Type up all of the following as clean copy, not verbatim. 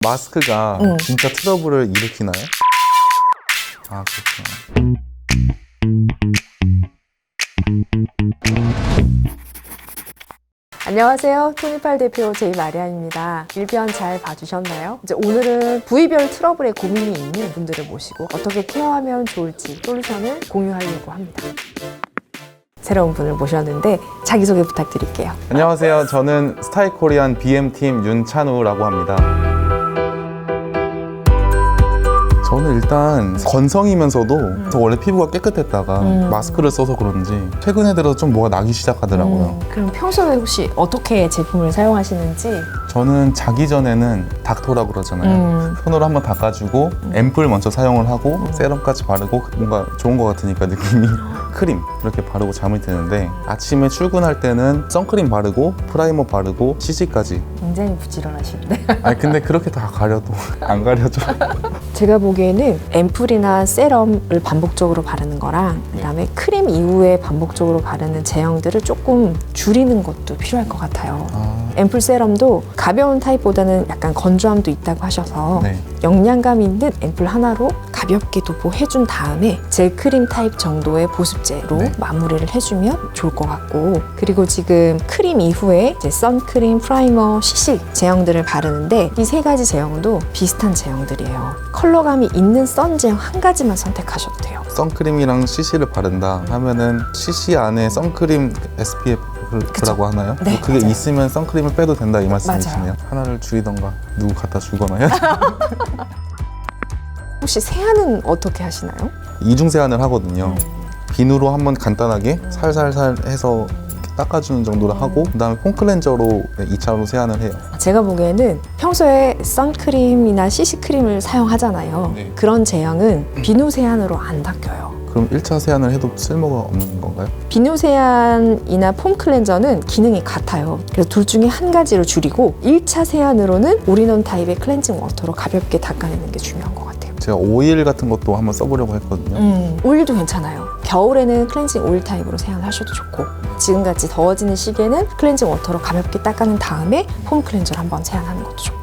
마스크가 진짜 트러블을 일으키나요? 아, 그렇구나. 안녕하세요. 토니팔 대표 제이마리안입니다. 일변 잘 봐주셨나요? 이제 오늘은 부위별 트러블에 고민이 있는 분들을 모시고 어떻게 케어하면 좋을지 솔루션을 공유하려고 합니다. 새로운 분을 모셨는데 자기소개 부탁드릴게요. 안녕하세요. 저는 스타일 코리안 BM팀 윤찬우라고 합니다. 저는 일단 건성이면서도 저 원래 피부가 깨끗했다가 마스크를 써서 그런지 최근에 들어서 좀 뭐가 나기 시작하더라고요. 그럼 평소에 혹시 어떻게 제품을 사용하시는지? 저는 자기 전에는 닥터라고 그러잖아요. 손으로 한번 닦아주고 앰플 먼저 사용을 하고 세럼까지 바르고 뭔가 좋은 것 같으니까 느낌이 크림 이렇게 바르고 잠을 드는데 아침에 출근할 때는 선크림 바르고 프라이머 바르고 CC까지. 굉장히 부지런하신데. 아니 근데 그렇게 다 가려도 안 가려져. 제가 보기에는 앰플이나 세럼을 반복적으로 바르는 거랑 그다음에 크림 이후에 반복적으로 바르는 제형들을 조금 줄이는 것도 필요할 것 같아요. 앰플 세럼도 가벼운 타입보다는 약간 건조함도 있다고 하셔서 네. 영양감 있는 앰플 하나로 가볍게 도포해준 다음에 젤 크림 타입 정도의 보습제로 네. 마무리를 해주면 좋을 것 같고, 그리고 지금 크림 이후에 이제 선크림, 프라이머, CC 제형들을 바르는데 이 세 가지 제형도 비슷한 제형들이에요. 컬러감이 있는 선 제형 한 가지만 선택하셔도 돼요. 선크림이랑 CC를 바른다 하면은 CC 안에 선크림 SPF라고 하나요? 네, 뭐 그게 맞아요. 있으면 선크림을 빼도 된다 이 말씀이시네요. 맞아요. 하나를 줄이던가 누구 갖다 주거나 해야죠. 혹시 세안은 어떻게 하시나요? 이중 세안을 하거든요. 비누로 한번 간단하게 살살살 해서 이렇게 닦아주는 정도로 하고 그다음에 폼클렌저로 2차로 세안을 해요. 제가 보기에는 평소에 선크림이나 CC 크림을 사용하잖아요. 네. 그런 제형은 비누 세안으로 안 닦여요. 그럼 1차 세안을 해도 쓸모가 없는 건가요? 비누 세안이나 폼 클렌저는 기능이 같아요. 그래서 둘 중에 한 가지로 줄이고 1차 세안으로는 올인원 타입의 클렌징 워터로 가볍게 닦아내는 게 중요한 것 같아요. 제가 오일 같은 것도 한번 써보려고 했거든요. 오일도 괜찮아요. 겨울에는 클렌징 오일 타입으로 세안하셔도 좋고, 지금같이 더워지는 시기에는 클렌징 워터로 가볍게 닦아낸 다음에 폼 클렌저로 한번 세안하는 것도 좋고.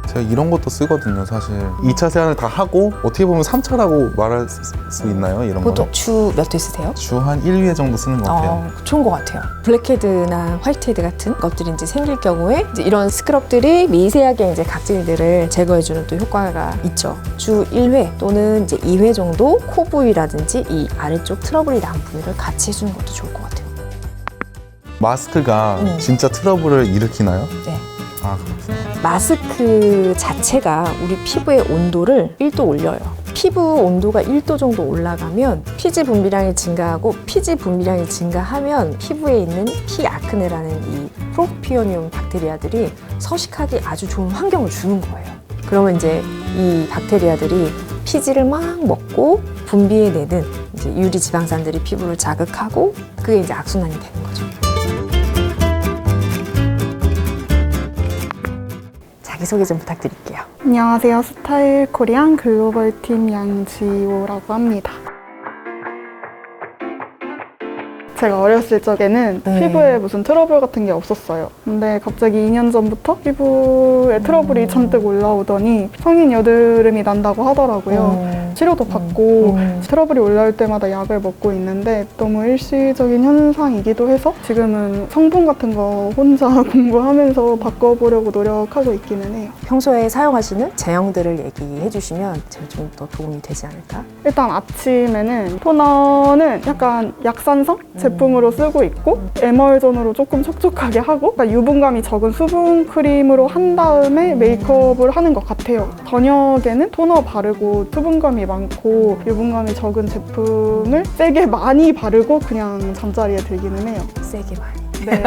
제가 이런 것도 쓰거든요, 사실. 2차 세안을 다 하고 어떻게 보면 3차라고 말할 수 있나요, 이런 보통 거는? 주 몇 회 쓰세요? 주 한 1, 2회 정도 쓰는 것 같아요. 좋은 것 같아요. 블랙헤드나 화이트헤드 같은 것들이 이제 생길 경우에 이제 이런 스크럽들이 미세하게 이제 각질들을 제거해주는 또 효과가 있죠. 주 1회 또는 이제 2회 정도 코 부위라든지 이 아래쪽 트러블이 난 부위를 같이 해주는 것도 좋을 것 같아요. 마스크가 진짜 트러블을 일으키나요? 네. 아, 그렇구나. 마스크 자체가 우리 피부의 온도를 1도 올려요. 피부 온도가 1도 정도 올라가면 피지 분비량이 증가하고, 피지 분비량이 증가하면 피부에 있는 피아크네라는 이 프로피오니움 박테리아들이 서식하기 아주 좋은 환경을 주는 거예요. 그러면 이제 이 박테리아들이 피지를 막 먹고 분비해내는 이제 유리 지방산들이 피부를 자극하고, 그게 이제 악순환이 되는 거죠. 자기소개 좀 부탁드릴게요. 안녕하세요. 스타일 코리안 글로벌 팀 양지호라고 합니다. 제가 어렸을 적에는 피부에 무슨 트러블 같은 게 없었어요. 근데 갑자기 2년 전부터 피부에 트러블이 잔뜩 올라오더니 성인 여드름이 난다고 하더라고요. 치료도 받고 트러블이 올라올 때마다 약을 먹고 있는데 너무 일시적인 현상이기도 해서 지금은 성분 같은 거 혼자 공부하면서 바꿔보려고 노력하고 있기는 해요. 평소에 사용하시는 제형들을 얘기해 주시면 제가 좀 더 도움이 되지 않을까? 일단 아침에는 토너는 약간 약산성 제품으로 쓰고 있고, 에멀전으로 조금 촉촉하게 하고, 그러니까 유분감이 적은 수분 크림으로 한 다음에 메이크업을 하는 것 같아요. 저녁에는 토너 바르고 수분감이 많고 유분감이 적은 제품을 세게 많이 바르고 그냥 잠자리에 들기는 해요. 세게 많이. 네.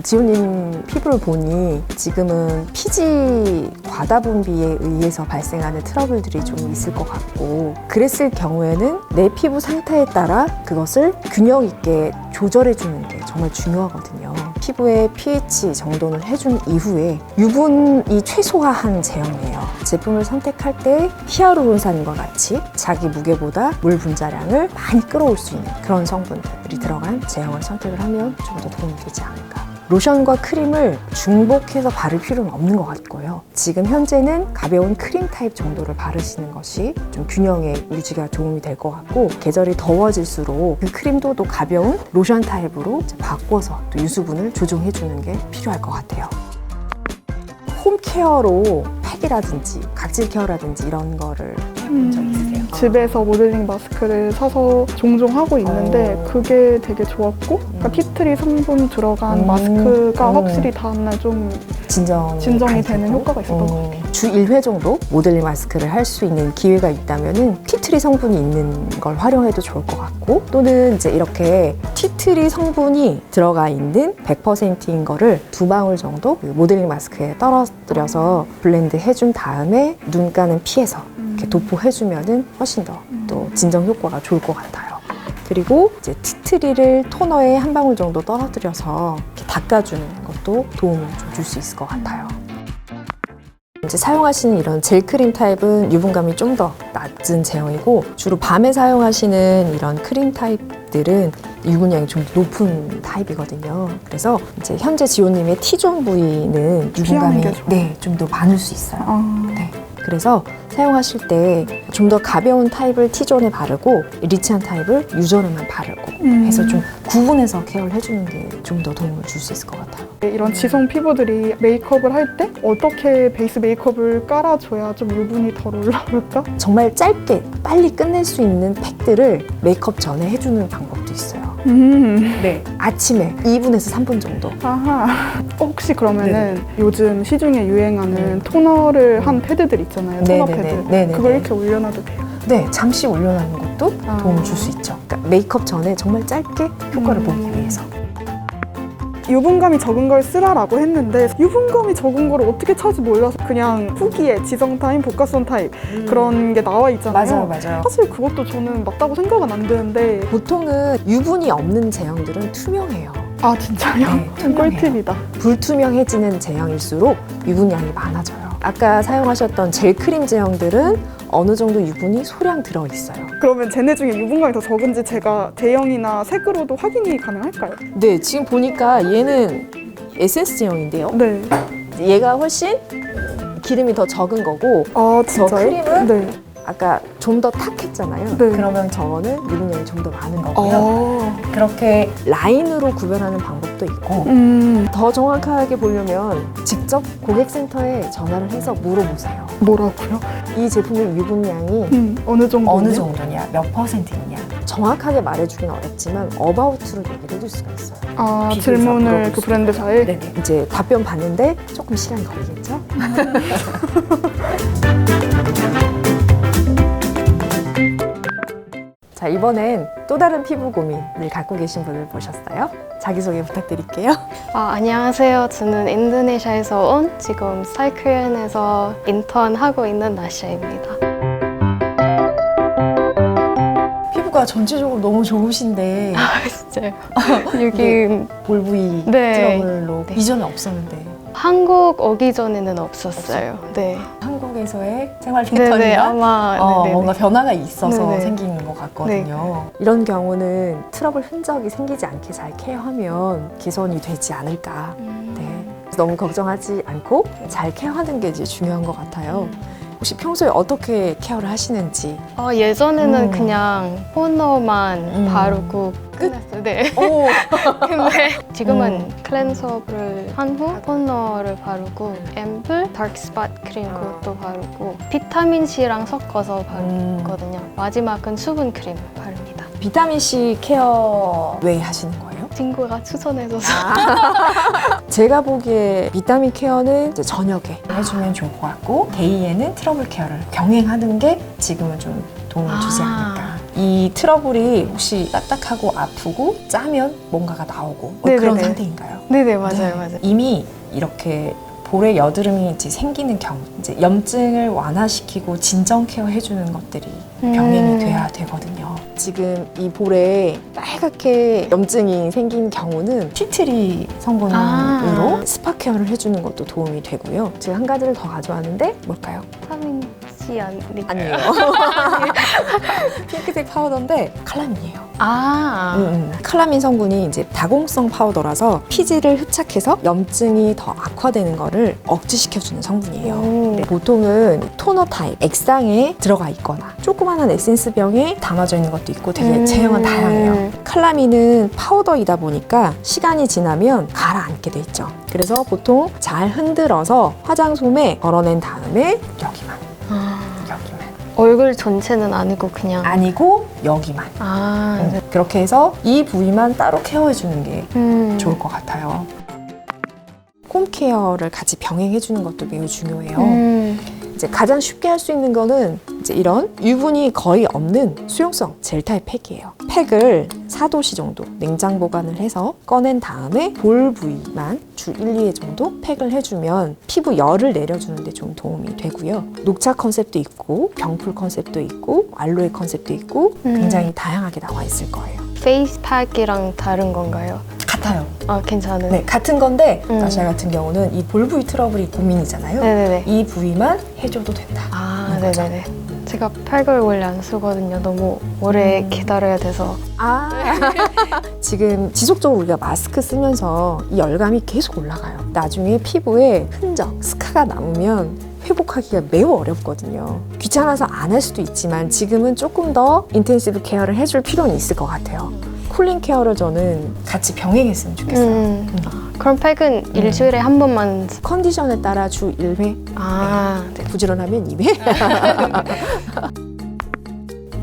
지호님 피부를 보니 지금은 피지 과다 분비에 의해서 발생하는 트러블들이 좀 있을 것 같고, 그랬을 경우에는 내 피부 상태에 따라 그것을 균형 있게 조절해주는 게 정말 중요하거든요. 피부의 pH 정돈을 해준 이후에 유분이 최소화한 제형이에요. 제품을 선택할 때 히아루론산과 같이 자기 무게보다 물 분자량을 많이 끌어올 수 있는 그런 성분들이 들어간 제형을 선택을 하면 좀 더 도움이 되지 않을까. 로션과 크림을 중복해서 바를 필요는 없는 것 같고요. 지금 현재는 가벼운 크림 타입 정도를 바르시는 것이 좀 균형의 유지가 도움이 될 것 같고, 계절이 더워질수록 그 크림도 또 가벼운 로션 타입으로 이제 바꿔서 또 유수분을 조정해주는 게 필요할 것 같아요. 홈케어로 팩이라든지 각질 케어라든지 이런 거를 해본 적 있으세요? 집에서 모델링 마스크를 사서 종종 하고 있는데 그게 되게 좋았고 그러니까 티트리 성분 들어간 마스크가 확실히 다음날 좀 진정이 되는 효과가 있었던 것 같아요. 주 1회 정도 모델링 마스크를 할 수 있는 기회가 있다면은 티트리 성분이 있는 걸 활용해도 좋을 것 같고, 또는 이제 이렇게 티트리 성분이 들어가 있는 100%인 거를 2방울 정도 그 모델링 마스크에 떨어뜨려서 블렌드 해준 다음에 눈가는 피해서 이렇게 도포해주면은 훨씬 더 또 진정 효과가 좋을 것 같아요. 그리고 이제 티트리를 토너에 한 방울 정도 떨어뜨려서 이렇게 닦아주는 것도 도움을 좀 줄 수 있을 것 같아요. 이제 사용하시는 이런 젤 크림 타입은 유분감이 좀 더 낮은 제형이고, 주로 밤에 사용하시는 이런 크림 타입들은 유분량이 좀 높은 타입이거든요. 그래서 이제 현재 지호님의 T존 부위는 유분감이 좀 더 많을 수 있어요. 네. 그래서 사용하실 때 좀 더 가벼운 타입을 T존에 바르고 리치한 타입을 U존에만 바르고 해서 좀 구분해서 케어를 해주는 게 좀 더 도움을 줄 수 있을 것 같아요. 이런 지성 피부들이 메이크업을 할 때 어떻게 베이스 메이크업을 깔아줘야 좀 유분이 덜 올라올까? 정말 짧게 빨리 끝낼 수 있는 팩들을 메이크업 전에 해주는 방법도 있어요. 네. 아침에 2분에서 3분 정도. 아하. 혹시 그러면은 요즘 시중에 유행하는 토너를 한 패드들 있잖아요. 토너 패드. 그걸 이렇게 올려놔도 돼요? 네, 잠시 올려놓는 것도 도움을 줄 수 있죠. 그러니까 메이크업 전에 정말 짧게 효과를 보기 위해서. 유분감이 적은 걸 쓰라라고 했는데 유분감이 적은 걸 어떻게 찾지 몰라서 그냥 후기에 지성 타입, 복합선 타입 그런 게 나와 있잖아요. 맞아요. 사실 그것도 저는 맞다고 생각은 안 드는데 보통은 유분이 없는 제형들은 투명해요. 아 진짜요? 네, 좀 꿀팁이다. 불투명해지는 제형일수록 유분량이 많아져요. 아까 사용하셨던 젤 크림 제형들은 어느 정도 유분이 소량 들어있어요. 그러면 쟤네 중에 유분감이 더 적은지 제가 대형이나 색으로도 확인이 가능할까요? 네, 지금 보니까 얘는 에센스 제형인데요. 네. 얘가 훨씬 기름이 더 적은 거고, 아 저 진짜요? 크림은 네. 아까 좀 더 탁했잖아요. 네. 그러면 저거는 유분량이 좀 더 많은 거고요. 그렇게 라인으로 구별하는 방법도 있고, 더 정확하게 보려면 직접 고객센터에 전화를 해서 물어보세요. 뭐라고요? 이 제품의 유분량이 어느 정도? 어느 정도냐, 몇 %냐. 정확하게 말해주긴 어렵지만 어바웃으로 얘기를 해줄 수가 있어요. 아 비교해서 질문을 물어볼 그 수 브랜드사에? 네네. 이제 답변 받는데 조금 시간이 걸리겠죠? 자, 이번엔 또 다른 피부 고민을 갖고 계신 분을 모셨어요. 자기소개 부탁드릴게요. 안녕하세요. 저는 인도네시아에서 온 지금 사이클엔에서 인턴하고 있는 나시아입니다. 피부가 전체적으로 너무 좋으신데 진짜요? 여기 볼 부위 네. 트러블로 네. 이전에 없었는데 한국 오기 전에는 없었어요. 네. 한국에서의 생활 네네, 패턴이나 아마 네네. 뭔가 변화가 있어서 네네. 생기는 것 같거든요. 이런 경우는 트러블 흔적이 생기지 않게 잘 케어하면 개선이 되지 않을까. 네. 너무 걱정하지 않고 잘 케어하는 게 이제 중요한 것 같아요. 혹시 평소에 어떻게 케어를 하시는지? 예전에는 그냥 토너만 바르고 끝났어요. 네. 오. 근데 지금은 클렌저를 한 후 토너를 바르고 앰플, 다크 스팟 크림 그것도 바르고 비타민 C랑 섞어서 바르거든요. 마지막은 수분 크림 바릅니다. 비타민 C 케어 왜 하시는 거예요? 친구가 추천해줘서 제가 보기에 비타민 케어는 이제 저녁에 해주면 좋을 것 같고, 데이에는 트러블 케어를 병행하는 게 지금은 좀 도움을 주지 않을까. 이 트러블이 혹시 딱딱하고 아프고 짜면 뭔가가 나오고 그런 네네네. 상태인가요? 네네 맞아요 네. 맞아요. 이미 이렇게 볼에 여드름이 이제 생기는 경우, 이제 염증을 완화시키고 진정 케어 해주는 것들이 병행이 돼야 되거든요. 지금 이 볼에 빨갛게 염증이 생긴 경우는 티트리 성분으로 스파 케어를 해주는 것도 도움이 되고요. 제가 한 가지를 더 가져왔는데 뭘까요? 비타민 C 피지 아니니까. 아니에요. 핑크색 파우더인데 칼라민이에요. 칼라민 성분이 이제 다공성 파우더라서 피지를 흡착해서 염증이 더 악화되는 거를 억제시켜주는 성분이에요. 근데 보통은 토너 타입, 액상에 들어가 있거나 조그마한 에센스 병에 담아져 있는 것도 있고 되게 제형은 다양해요. 칼라민은 파우더이다 보니까 시간이 지나면 가라앉게 돼 있죠. 그래서 보통 잘 흔들어서 화장솜에 걸어낸 다음에 여기만. 얼굴 전체는 아니고 그냥. 아니고 여기만. 그렇게 해서 이 부위만 따로 케어해주는 게 좋을 것 같아요. 홈 케어를 같이 병행해주는 것도 매우 중요해요. 이제 가장 쉽게 할 수 있는 거는 이제 이런 유분이 거의 없는 수용성 젤 타입 팩이에요. 팩을 4도씨 정도 냉장 보관을 해서 꺼낸 다음에 볼 부위만 주 1, 2회 정도 팩을 해주면 피부 열을 내려주는 데 좀 도움이 되고요. 녹차 컨셉도 있고 병풀 컨셉도 있고 알로에 컨셉도 있고 굉장히 다양하게 나와 있을 거예요. 페이스 팩이랑 다른 건가요? 같아요. 괜찮은. 네, 같은 건데 나샤 같은 경우는 이 볼 부위 트러블이 고민이잖아요. 네네네. 이 부위만 해줘도 된다. 네네네. 제가 팩을 원래 안 쓰거든요. 너무 오래 기다려야 돼서. 지금 지속적으로 우리가 마스크 쓰면서 이 열감이 계속 올라가요. 나중에 피부에 흔적, 스카가 남으면 회복하기가 매우 어렵거든요. 귀찮아서 안 할 수도 있지만 지금은 조금 더 인텐시브 케어를 해줄 필요는 있을 것 같아요. 쿨링 케어를 저는 같이 병행했으면 좋겠어요. 그럼 팩은 일주일에 한 번만. 컨디션에 따라 주 1회, 부지런하면 2회.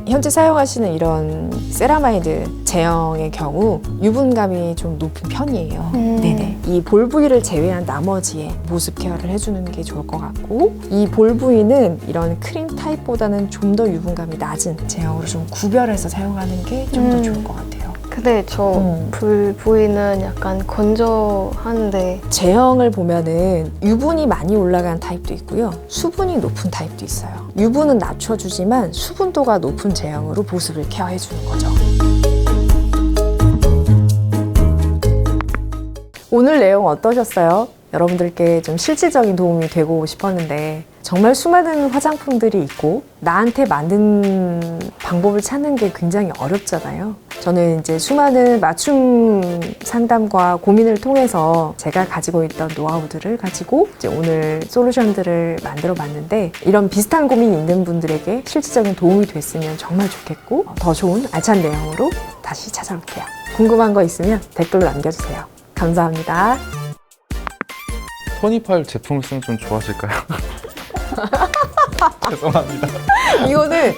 현재 사용하시는 이런 세라마이드 제형의 경우 유분감이 좀 높은 편이에요. 네네. 이 볼 부위를 제외한 나머지의 모습 케어를 해주는 게 좋을 것 같고, 이 볼 부위는 이런 크림 타입보다는 좀 더 유분감이 낮은 제형으로 좀 구별해서 사용하는 게 좀 더 좋을 것 같아요. 근데 저 볼 부위는 약간 건조한데. 제형을 보면은 유분이 많이 올라간 타입도 있고요. 수분이 높은 타입도 있어요. 유분은 낮춰주지만 수분도가 높은 제형으로 보습을 케어해주는 거죠. 오늘 내용 어떠셨어요? 여러분들께 좀 실질적인 도움이 되고 싶었는데 정말 수많은 화장품들이 있고 나한테 맞는 방법을 찾는 게 굉장히 어렵잖아요. 저는 이제 수많은 맞춤 상담과 고민을 통해서 제가 가지고 있던 노하우들을 가지고 이제 오늘 솔루션들을 만들어 봤는데, 이런 비슷한 고민 있는 분들에게 실질적인 도움이 됐으면 정말 좋겠고, 더 좋은 알찬 내용으로 다시 찾아올게요. 궁금한 거 있으면 댓글로 남겨주세요. 감사합니다. 토니팔 제품을 쓰면 좀 좋아질까요? 죄송합니다. 이거는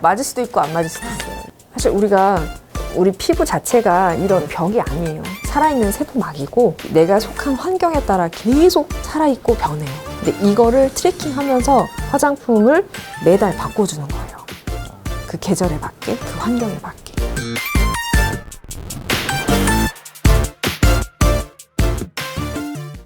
맞을 수도 있고 안 맞을 수도 있어요. 사실 우리 피부 자체가 이런 벽이 아니에요. 살아있는 세포막이고 내가 속한 환경에 따라 계속 살아있고 변해요. 근데 이거를 트래킹하면서 화장품을 매달 바꿔주는 거예요. 그 계절에 맞게, 그 환경에 맞게.